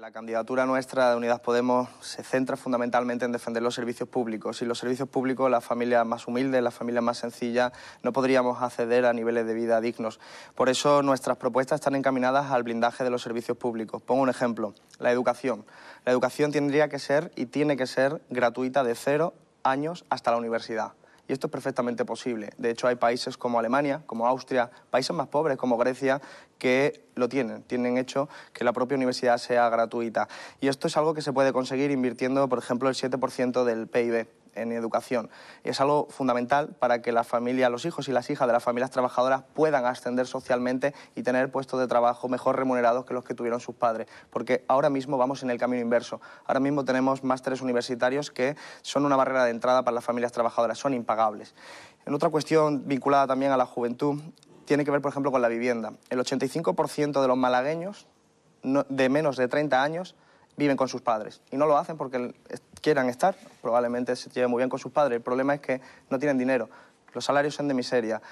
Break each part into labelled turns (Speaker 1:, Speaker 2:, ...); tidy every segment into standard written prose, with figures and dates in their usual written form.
Speaker 1: La candidatura nuestra de Unidas Podemos se centra fundamentalmente en defender los servicios públicos. Sin los servicios públicos, las familias más humildes, las familias más sencillas, no podríamos acceder a niveles de vida dignos. Por eso nuestras propuestas están encaminadas al blindaje de los servicios públicos. Pongo un ejemplo, la educación. La educación tendría que ser y tiene que ser gratuita de 0 años hasta la universidad. Y esto es perfectamente posible. De hecho, hay países como Alemania, como Austria, países más pobres como Grecia, que lo tienen hecho que la propia universidad sea gratuita. Y esto es algo que se puede conseguir invirtiendo, por ejemplo, el 7% del PIB en educación. Y es algo fundamental para que la familia, los hijos y las hijas de las familias trabajadoras puedan ascender socialmente y tener puestos de trabajo mejor remunerados que los que tuvieron sus padres. Porque ahora mismo vamos en el camino inverso. Ahora mismo tenemos másteres universitarios que son una barrera de entrada para las familias trabajadoras, son impagables. En otra cuestión vinculada también a la juventud, tiene que ver, por ejemplo, con la vivienda. El 85% de los malagueños de menos de 30 años viven con sus padres. Y no lo hacen porque quieran estar, probablemente se lleven muy bien con sus padres. El problema es que no tienen dinero, los salarios son de miseria.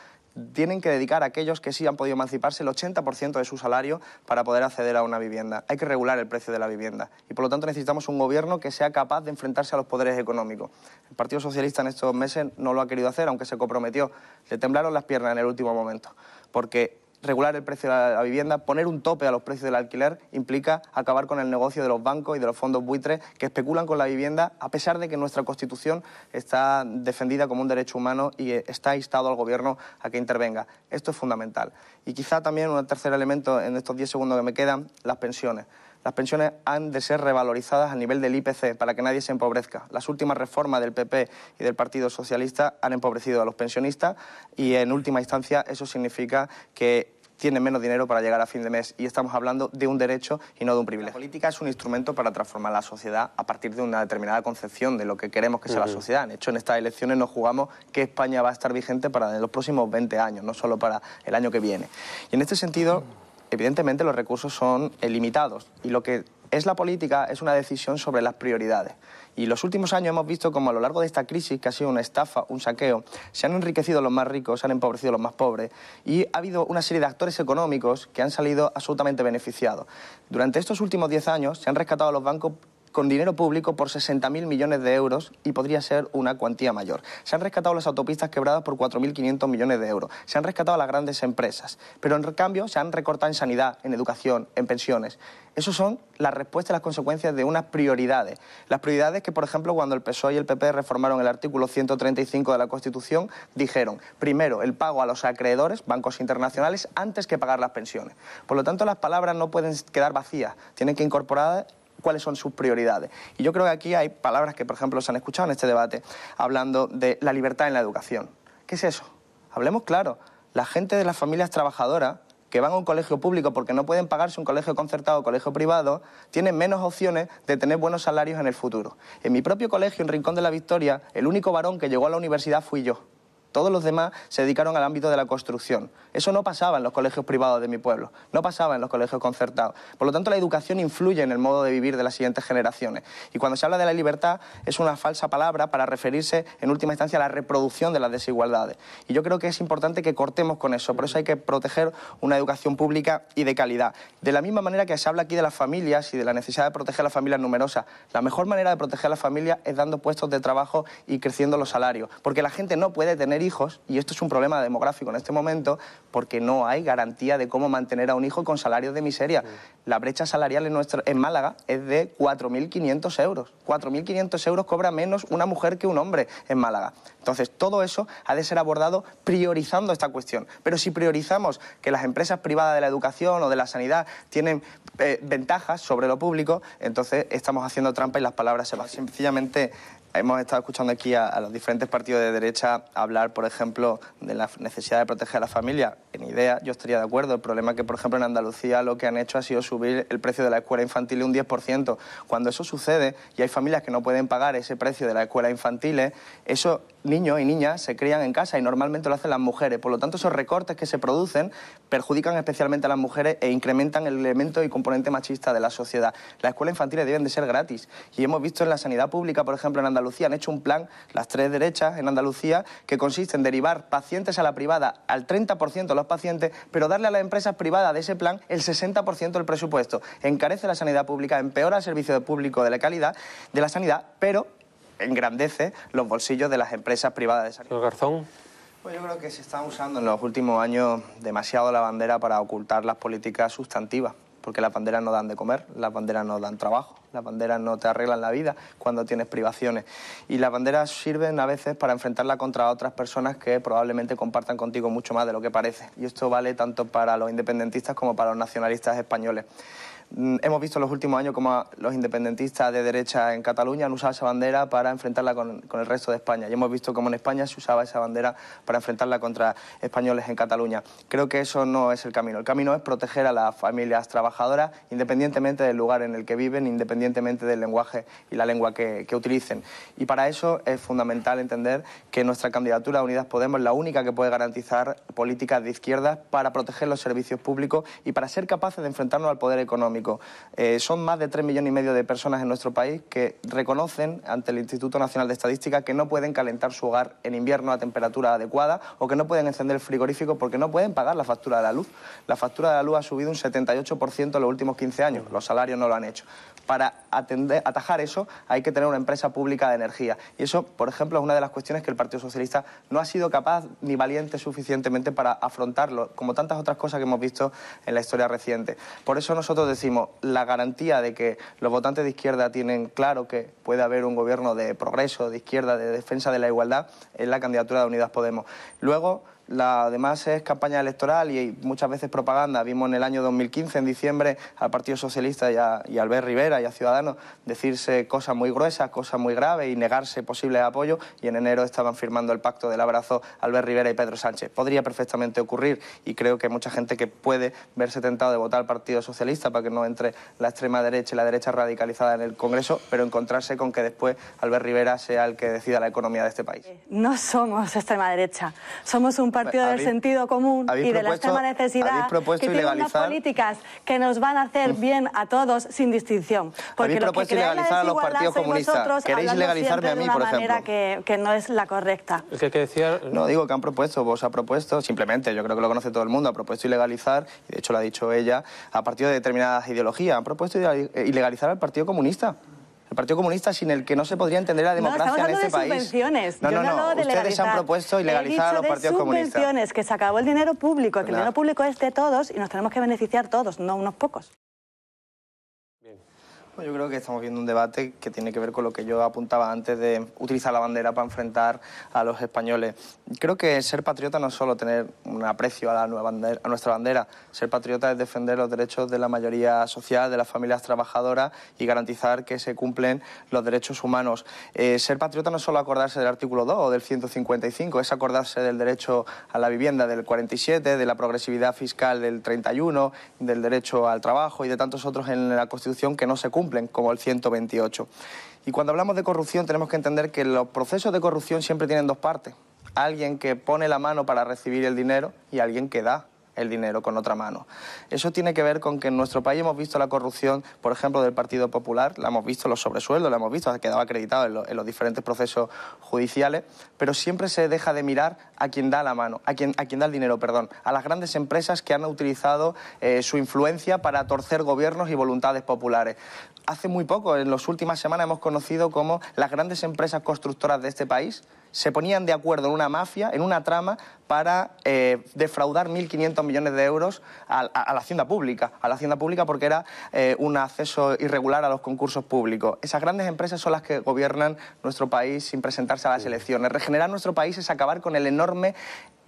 Speaker 1: Tienen que dedicar a aquellos que sí han podido emanciparse el 80% de su salario para poder acceder a una vivienda. Hay que regular el precio de la vivienda y por lo tanto necesitamos un gobierno que sea capaz de enfrentarse a los poderes económicos. El Partido Socialista en estos meses no lo ha querido hacer, aunque se comprometió. Le temblaron las piernas en el último momento, porque regular el precio de la vivienda, poner un tope a los precios del alquiler, implica acabar con el negocio de los bancos y de los fondos buitres que especulan con la vivienda, a pesar de que nuestra Constitución está defendida como un derecho humano y está instado al Gobierno a que intervenga. Esto es fundamental. Y quizá también un tercer elemento en estos 10 segundos que me quedan, las pensiones. Las pensiones han de ser revalorizadas a nivel del IPC para que nadie se empobrezca. Las últimas reformas del PP y del Partido Socialista han empobrecido a los pensionistas y en última instancia eso significa que tienen menos dinero para llegar a fin de mes y estamos hablando de un derecho y no de un privilegio. La política es un instrumento para transformar la sociedad a partir de una determinada concepción de lo que queremos que sea la sociedad. De hecho, en estas elecciones nos jugamos que España va a estar vigente para los próximos 20 años, no solo para el año que viene. Y en este sentido, evidentemente los recursos son limitados y lo que es la política es una decisión sobre las prioridades. Y los últimos años hemos visto como a lo largo de esta crisis, que ha sido una estafa, un saqueo, se han enriquecido los más ricos, se han empobrecido los más pobres y ha habido una serie de actores económicos que han salido absolutamente beneficiados. Durante estos últimos 10 años se han rescatado a los bancos con dinero público por 60.000 millones de euros y podría ser una cuantía mayor. Se han rescatado las autopistas quebradas por 4.500 millones de euros. Se han rescatado a las grandes empresas. Pero en cambio se han recortado en sanidad, en educación, en pensiones. Esas son las respuestas y las consecuencias de unas prioridades. Las prioridades que, por ejemplo, cuando el PSOE y el PP reformaron el artículo 135 de la Constitución, dijeron, primero, el pago a los acreedores, bancos internacionales, antes que pagar las pensiones. Por lo tanto, las palabras no pueden quedar vacías, tienen que incorporar cuáles son sus prioridades. Y yo creo que aquí hay palabras que, por ejemplo, se han escuchado en este debate, hablando de la libertad en la educación. ¿Qué es eso? Hablemos claro. La gente de las familias trabajadoras que van a un colegio público porque no pueden pagarse un colegio concertado o colegio privado, tienen menos opciones de tener buenos salarios en el futuro. En mi propio colegio, en Rincón de la Victoria, el único varón que llegó a la universidad fui yo. Todos los demás se dedicaron al ámbito de la construcción. Eso no pasaba en los colegios privados de mi pueblo, no pasaba en los colegios concertados. Por lo tanto, la educación influye en el modo de vivir de las siguientes generaciones. Y cuando se habla de la libertad, es una falsa palabra para referirse, en última instancia, a la reproducción de las desigualdades. Y yo creo que es importante que cortemos con eso. Por eso hay que proteger una educación pública y de calidad. De la misma manera que se habla aquí de las familias y de la necesidad de proteger a las familias numerosas, la mejor manera de proteger a las familias es dando puestos de trabajo y creciendo los salarios. Porque la gente no puede tener hijos, y esto es un problema demográfico en este momento, porque no hay garantía de cómo mantener a un hijo con salarios de miseria. La brecha salarial en Málaga es de 4.500 euros. 4.500 euros cobra menos una mujer que un hombre en Málaga. Entonces, todo eso ha de ser abordado priorizando esta cuestión. Pero si priorizamos que las empresas privadas de la educación o de la sanidad tienen ventajas sobre lo público, entonces estamos haciendo trampa y las palabras se van. Sencillamente, hemos estado escuchando aquí a los diferentes partidos de derecha hablar, por ejemplo, de la necesidad de proteger a la familia. En idea, yo estaría de acuerdo. El problema es que, por ejemplo, en Andalucía lo que han hecho ha sido subir el precio de la escuela infantil un 10%. Cuando eso sucede y hay familias que no pueden pagar ese precio de la escuela infantil, eso niños y niñas se crían en casa y normalmente lo hacen las mujeres. Por lo tanto, esos recortes que se producen perjudican especialmente a las mujeres e incrementan el elemento y componente machista de la sociedad. Las escuelas infantiles deben de ser gratis. Y hemos visto en la sanidad pública, por ejemplo, en Andalucía, han hecho un plan, las tres derechas en Andalucía, que consiste en derivar pacientes a la privada al 30% de los pacientes, pero darle a las empresas privadas de ese plan el 60% del presupuesto. Encarece la sanidad pública, empeora el servicio público de la calidad de la sanidad, pero engrandece los bolsillos de las empresas privadas de sanidad.
Speaker 2: Señor Garzón.
Speaker 1: Pues yo creo que se está usando en los últimos años demasiado la bandera para ocultar las políticas sustantivas, porque las banderas no dan de comer, las banderas no dan trabajo, las banderas no te arreglan la vida cuando tienes privaciones. Y las banderas sirven a veces para enfrentarla contra otras personas que probablemente compartan contigo mucho más de lo que parece. Y esto vale tanto para los independentistas como para los nacionalistas españoles. Hemos visto en los últimos años cómo los independentistas de derecha en Cataluña han usado esa bandera para enfrentarla con el resto de España. Y hemos visto cómo en España se usaba esa bandera para enfrentarla contra españoles en Cataluña. Creo que eso no es el camino. El camino es proteger a las familias trabajadoras independientemente del lugar en el que viven, independientemente del lenguaje y la lengua que utilicen. Y para eso es fundamental entender que nuestra candidatura a Unidas Podemos es la única que puede garantizar políticas de izquierdas para proteger los servicios públicos y para ser capaces de enfrentarnos al poder económico. Son más de 3,5 millones de personas en nuestro país que reconocen ante el Instituto Nacional de Estadística que no pueden calentar su hogar en invierno a temperatura adecuada o que no pueden encender el frigorífico porque no pueden pagar la factura de la luz. La factura de la luz ha subido un 78% en los últimos 15 años. Los salarios no lo han hecho. Para atajar eso hay que tener una empresa pública de energía. Y eso, por ejemplo, es una de las cuestiones que el Partido Socialista no ha sido capaz ni valiente suficientemente para afrontarlo, como tantas otras cosas que hemos visto en la historia reciente. Por eso nosotros decimos, la garantía de que los votantes de izquierda tienen claro que puede haber un gobierno de progreso, de izquierda, de defensa de la igualdad, es la candidatura de Unidas Podemos. Luego, además es campaña electoral y muchas veces propaganda. Vimos en el año 2015, en diciembre, al Partido Socialista y a Albert Rivera y a Ciudadanos decirse cosas muy gruesas, cosas muy graves y negarse posibles apoyos, y en enero estaban firmando el pacto del abrazo Albert Rivera y Pedro Sánchez. Podría perfectamente ocurrir y creo que hay mucha gente que puede verse tentado de votar al Partido Socialista para que no entre la extrema derecha y la derecha radicalizada en el Congreso, pero encontrarse con que después Albert Rivera sea el que decida la economía de este país.
Speaker 3: No somos extrema derecha, somos un partido del sentido común y de la extrema necesidad que tiene unas políticas que nos van a hacer bien a todos sin distinción. Porque
Speaker 1: habéis propuesto ilegalizar a los partidos comunistas. ¿Queréis ilegalizarme a mí, por ejemplo?
Speaker 3: De una manera que no es la correcta.
Speaker 2: ¿Qué decía?
Speaker 1: No, digo que han propuesto, vos ha propuesto, simplemente, yo creo que lo conoce todo el mundo, ha propuesto ilegalizar, y de hecho lo ha dicho ella, a partidos de determinadas ideologías. Han propuesto ilegalizar al Partido Comunista. El Partido Comunista sin el que no se podría entender la democracia en este país.
Speaker 3: Subvenciones.
Speaker 1: No, ustedes han propuesto ilegalizar a los partidos comunistas.
Speaker 3: Subvenciones, que se acabó el dinero público, que el dinero público es de todos y nos tenemos que beneficiar todos, no unos pocos.
Speaker 1: Pues yo creo que estamos viendo un debate que tiene que ver con lo que yo apuntaba antes de utilizar la bandera para enfrentar a los españoles. Creo que ser patriota no es solo tener un aprecio a nuestra bandera. Ser patriota es defender los derechos de la mayoría social, de las familias trabajadoras y garantizar que se cumplen los derechos humanos. Ser patriota no es solo acordarse del artículo 2 o del 155, es acordarse del derecho a la vivienda del 47, de la progresividad fiscal del 31, del derecho al trabajo y de tantos otros en la Constitución que no se cumplen, como el 128. Y cuando hablamos de corrupción tenemos que entender que los procesos de corrupción siempre tienen dos partes. Alguien que pone la mano para recibir el dinero y alguien que da el dinero con otra mano. Eso tiene que ver con que en nuestro país hemos visto la corrupción, por ejemplo, del Partido Popular, la hemos visto en los sobresueldos, la hemos visto, ha quedado acreditado en los diferentes procesos judiciales, pero siempre se deja de mirar a quien da la mano, a quien da el dinero, perdón, a las grandes empresas que han utilizado su influencia para torcer gobiernos y voluntades populares. Hace muy poco, en las últimas semanas, hemos conocido cómo las grandes empresas constructoras de este país se ponían de acuerdo en una mafia, en una trama, para defraudar 1.500 millones de euros a la hacienda pública. A la hacienda pública porque era un acceso irregular a los concursos públicos. Esas grandes empresas son las que gobiernan nuestro país sin presentarse a las elecciones. Regenerar nuestro país es acabar con el enorme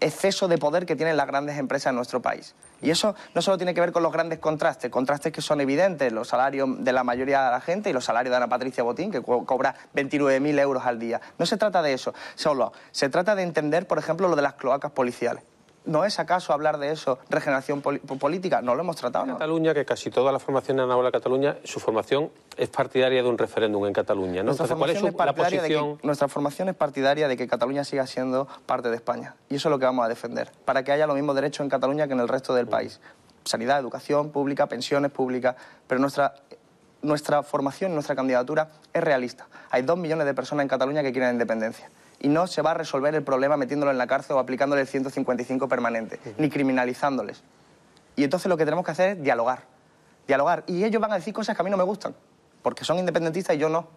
Speaker 1: exceso de poder que tienen las grandes empresas en nuestro país. Y eso no solo tiene que ver con los grandes contrastes que son evidentes, los salarios de la mayoría de la gente y los salarios de Ana Patricia Botín, que cobra 29.000 euros al día. No se trata de eso, solo se trata de entender, por ejemplo, lo de las cloacas policiales. ¿No es acaso hablar de eso regeneración política? No lo hemos tratado, ¿no?
Speaker 2: Cataluña, que casi toda la formación en ahora Cataluña, su formación es partidaria de un referéndum en Cataluña, ¿no?
Speaker 1: Nuestra formación es partidaria de que Cataluña siga siendo parte de España. Y eso es lo que vamos a defender, para que haya los mismos derechos en Cataluña que en el resto del país. Sanidad, educación pública, pensiones públicas, pero nuestra formación, nuestra candidatura es realista. Hay 2 millones de personas en Cataluña que quieren independencia. Y no se va a resolver el problema metiéndolo en la cárcel o aplicándole el 155 permanente, ni criminalizándoles. Y entonces lo que tenemos que hacer es dialogar. Dialogar. Y ellos van a decir cosas que a mí no me gustan, porque son independentistas y yo no.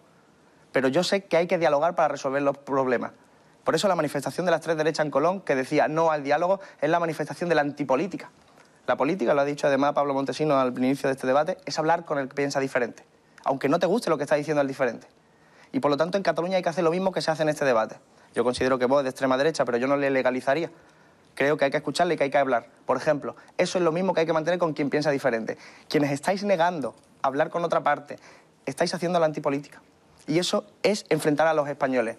Speaker 1: Pero yo sé que hay que dialogar para resolver los problemas. Por eso la manifestación de las 3 derechas en Colón, que decía no al diálogo, es la manifestación de la antipolítica. La política, lo ha dicho además Pablo Montesinos al inicio de este debate, es hablar con el que piensa diferente, aunque no te guste lo que está diciendo el diferente. Y por lo tanto en Cataluña hay que hacer lo mismo que se hace en este debate. Yo considero que Vox es de extrema derecha, pero yo no le legalizaría. Creo que hay que escucharle y que hay que hablar. Por ejemplo, eso es lo mismo que hay que mantener con quien piensa diferente. Quienes estáis negando a hablar con otra parte, estáis haciendo la antipolítica. Y eso es enfrentar a los españoles.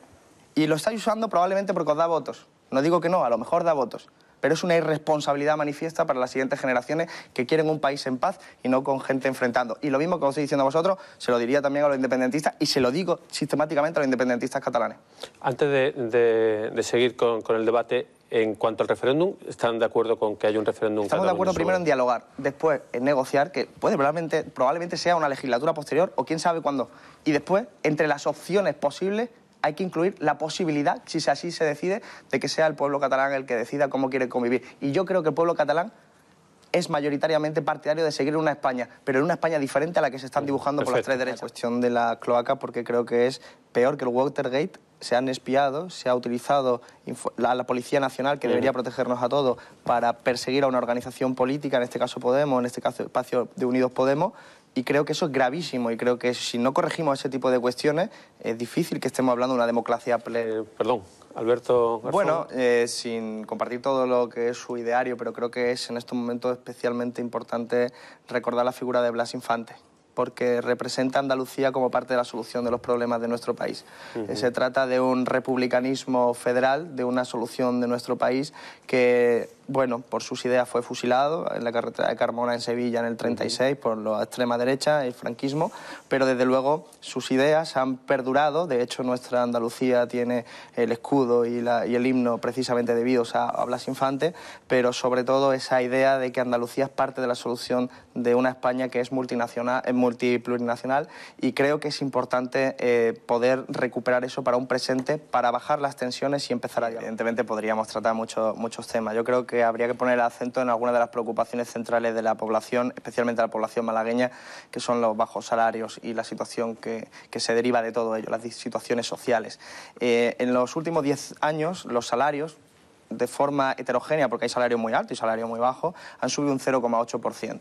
Speaker 1: Y lo estáis usando probablemente porque os da votos. No digo que no, a lo mejor da votos. Pero es una irresponsabilidad manifiesta para las siguientes generaciones que quieren un país en paz y no con gente enfrentando. Y lo mismo que os estoy diciendo a vosotros, se lo diría también a los independentistas y se lo digo sistemáticamente a los independentistas catalanes.
Speaker 2: Antes de seguir con el debate, en cuanto al referéndum, ¿están de acuerdo con que haya un referéndum?
Speaker 1: Estamos de acuerdo primero en dialogar, después en negociar, que probablemente sea una legislatura posterior o quién sabe cuándo. Y después, entre las opciones posibles, hay que incluir la posibilidad, si así se decide, de que sea el pueblo catalán el que decida cómo quiere convivir. Y yo creo que el pueblo catalán es mayoritariamente partidario de seguir en una España, pero en una España diferente a la que se están dibujando por las 3 derechas. La cuestión de la cloaca, porque creo que es peor que el Watergate. Se han espiado, se ha utilizado a la Policía Nacional, que debería protegernos a todos, para perseguir a una organización política, en este caso Podemos, en este caso Espacio de Unidos Podemos, y creo que eso es gravísimo, y creo que si no corregimos ese tipo de cuestiones, es difícil que estemos hablando de una democracia plena.
Speaker 2: Perdón, Alberto Garzón.
Speaker 1: Bueno, sin compartir todo lo que es su ideario, pero creo que es en estos momentos especialmente importante recordar la figura de Blas Infante, porque representa a Andalucía como parte de la solución de los problemas de nuestro país. Se trata de un republicanismo federal, de una solución de nuestro país que, bueno, por sus ideas fue fusilado en la carretera de Carmona en Sevilla en el 36 por la extrema derecha, el franquismo, pero desde luego sus ideas han perdurado. De hecho, nuestra Andalucía tiene el escudo y el himno precisamente debidos a Blas Infante, pero sobre todo esa idea de que Andalucía es parte de la solución de una España que es multiplurinacional, y creo que es importante poder recuperar eso para un presente, para bajar las tensiones y empezar a dialogar. Evidentemente podríamos tratar muchos temas. Yo creo que habría que poner el acento en algunas de las preocupaciones centrales de la población, especialmente la población malagueña, que son los bajos salarios y la situación que se deriva de todo ello, las situaciones sociales. En los últimos 10 años los salarios, de forma heterogénea, porque hay salarios muy altos y salarios muy bajos, han subido un 0,8%.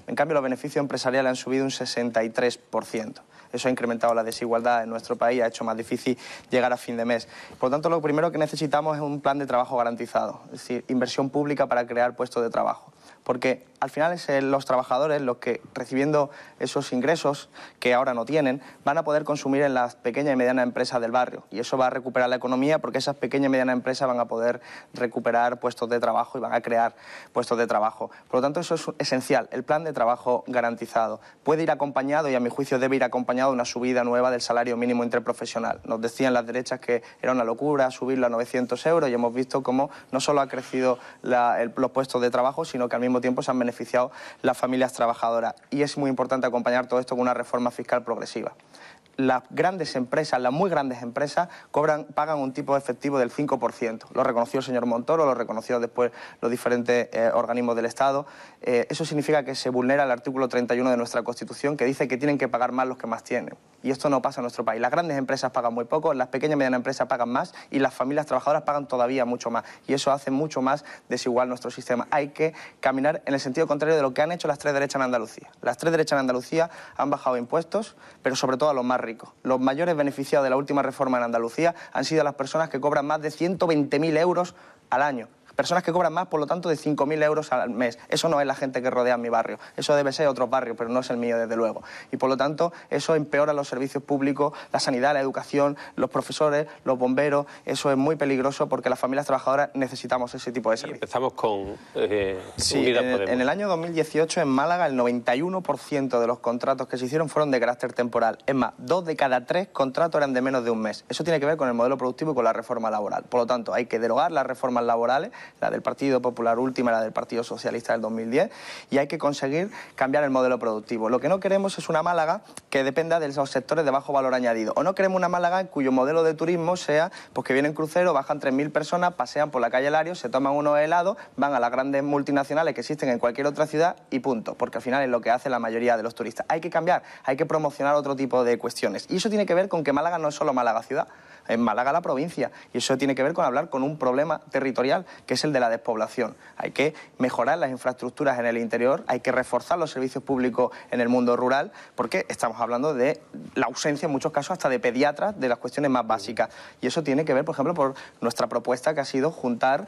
Speaker 1: En cambio, los beneficios empresariales han subido un 63%. Eso ha incrementado la desigualdad en nuestro país, ha hecho más difícil llegar a fin de mes. Por lo tanto, lo primero que necesitamos es un plan de trabajo garantizado, es decir, inversión pública para crear puestos de trabajo. Porque al final es los trabajadores los que, recibiendo esos ingresos que ahora no tienen, van a poder consumir en las pequeñas y medianas empresas del barrio. Y eso va a recuperar la economía, porque esas pequeñas y medianas empresas van a poder recuperar puestos de trabajo y van a crear puestos de trabajo. Por lo tanto, eso es esencial, el plan de trabajo garantizado. Puede ir acompañado, y a mi juicio debe ir acompañado, de una subida nueva del salario mínimo interprofesional. Nos decían las derechas que era una locura subirlo a 900 euros y hemos visto cómo no solo ha crecido los puestos de trabajo, sino que al mismo tiempo se han beneficiado las familias trabajadoras. Y es muy importante acompañar todo esto con una reforma fiscal progresiva. Las grandes empresas, las muy grandes empresas, pagan un tipo efectivo del 5%. Lo reconoció el señor Montoro, lo reconoció después los diferentes organismos del Estado. Eso significa que se vulnera el artículo 31 de nuestra Constitución, que dice que tienen que pagar más los que más tienen. Y esto no pasa en nuestro país. Las grandes empresas pagan muy poco, las pequeñas y medianas empresas pagan más, y las familias trabajadoras pagan todavía mucho más. Y eso hace mucho más desigual nuestro sistema. Hay que caminar en el sentido contrario de lo que han hecho las 3 derechas en Andalucía. Las 3 derechas en Andalucía han bajado impuestos, pero sobre todo a los más ricos. Los mayores beneficiados de la última reforma en Andalucía han sido las personas que cobran más de 120.000 euros al año. Personas que cobran más, por lo tanto, de 5.000 euros al mes. Eso no es la gente que rodea mi barrio. Eso debe ser otros barrios, pero no es el mío, desde luego. Y por lo tanto, eso empeora los servicios públicos, la sanidad, la educación, los profesores, los bomberos. Eso es muy peligroso porque las familias trabajadoras necesitamos ese tipo de servicios.
Speaker 2: Empezamos con
Speaker 1: en el año 2018 en Málaga el 91% de los contratos que se hicieron fueron de carácter temporal. Es más, 2 de cada 3 contratos eran de menos de un mes. Eso tiene que ver con el modelo productivo y con la reforma laboral. Por lo tanto, hay que derogar las reformas laborales, la del Partido Popular última, la del Partido Socialista del 2010, y hay que conseguir cambiar el modelo productivo. Lo que no queremos es una Málaga que dependa de esos sectores de bajo valor añadido. O no queremos una Málaga en cuyo modelo de turismo sea pues que vienen cruceros, bajan 3.000 personas, pasean por la calle Larios, se toman unos helados, van a las grandes multinacionales que existen en cualquier otra ciudad y punto, porque al final es lo que hace la mayoría de los turistas. Hay que cambiar, hay que promocionar otro tipo de cuestiones. Y eso tiene que ver con que Málaga no es solo Málaga ciudad, es Málaga la provincia, y eso tiene que ver con hablar con un problema territorial que es el de la despoblación. Hay que mejorar las infraestructuras en el interior, hay que reforzar los servicios públicos en el mundo rural, porque estamos hablando de la ausencia en muchos casos hasta de pediatras, de las cuestiones más básicas. Y eso tiene que ver, por ejemplo, por nuestra propuesta que ha sido juntar,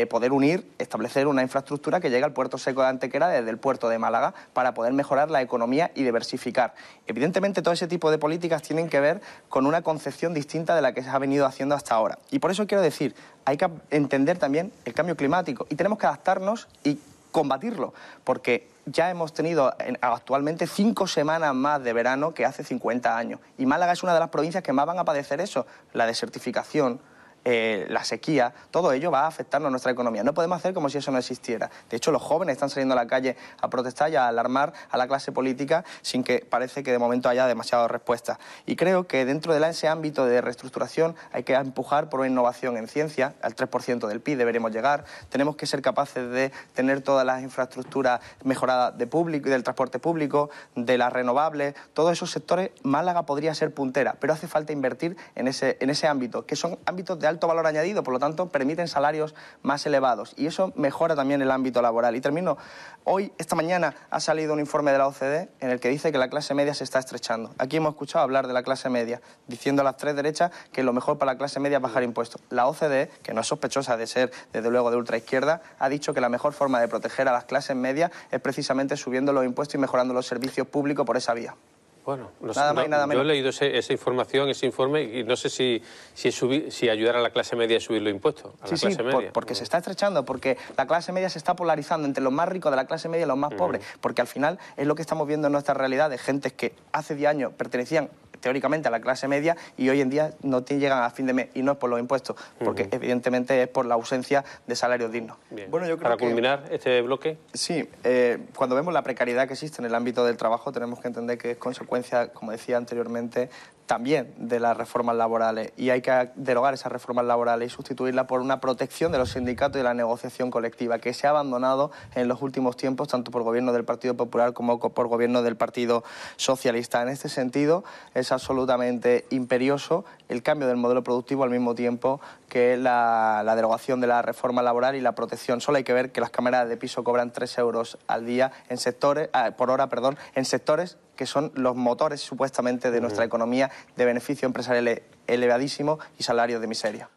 Speaker 1: poder unir, establecer una infraestructura que llegue al puerto seco de Antequera desde el puerto de Málaga para poder mejorar la economía y diversificar. Evidentemente todo ese tipo de políticas tienen que ver con una concepción distinta de la que se ha venido haciendo hasta ahora. Y por eso quiero decir, hay que entender también el cambio climático y tenemos que adaptarnos y combatirlo, porque ya hemos tenido actualmente 5 semanas más de verano que hace 50 años. Y Málaga es una de las provincias que más van a padecer eso, la desertificación, la sequía, todo ello va a afectarnos a nuestra economía. No podemos hacer como si eso no existiera. De hecho, los jóvenes están saliendo a la calle a protestar y a alarmar a la clase política sin que parece que de momento haya demasiadas respuestas. Y creo que dentro de ese ámbito de reestructuración hay que empujar por una innovación en ciencia, al 3% del PIB deberemos llegar. Tenemos que ser capaces de tener todas las infraestructuras mejoradas de público, del transporte público, de las renovables, todos esos sectores. Málaga podría ser puntera, pero hace falta invertir en ese ámbito, que son ámbitos de alto valor añadido, por lo tanto permiten salarios más elevados y eso mejora también el ámbito laboral. Y termino, esta mañana ha salido un informe de la OCDE en el que dice que la clase media se está estrechando. Aquí hemos escuchado hablar de la clase media, diciendo a las tres derechas que lo mejor para la clase media es bajar impuestos. La OCDE, que no es sospechosa de ser desde luego de ultraizquierda, ha dicho que la mejor forma de proteger a las clases medias es precisamente subiendo los impuestos y mejorando los servicios públicos por esa vía.
Speaker 2: Bueno,
Speaker 1: nada más y nada menos.
Speaker 2: Yo he leído esa información, ese informe, y no sé si ayudar a la clase media a subir los impuestos.
Speaker 1: Porque se está estrechando, porque la clase media se está polarizando entre los más ricos de la clase media y los más pobres, porque al final es lo que estamos viendo en nuestra realidad de gentes que hace 10 años pertenecían teóricamente a la clase media y hoy en día no llegan a fin de mes, y no es por los impuestos, porque evidentemente es por la ausencia de salarios dignos.
Speaker 2: Bueno, yo creo para culminar este bloque.
Speaker 1: Sí, cuando vemos la precariedad que existe en el ámbito del trabajo tenemos que entender que es consecuencia, como decía anteriormente, también de las reformas laborales, y hay que derogar esas reformas laborales y sustituirlas por una protección de los sindicatos y de la negociación colectiva, que se ha abandonado en los últimos tiempos tanto por gobierno del Partido Popular como por gobierno del Partido Socialista. En este sentido, es absolutamente imperioso el cambio del modelo productivo al mismo tiempo que la derogación de la reforma laboral y la protección. Solo hay que ver que las cámaras de piso cobran 3 euros al día por hora, en sectores que son los motores supuestamente de nuestra economía, de beneficio empresarial elevadísimo y salarios de miseria.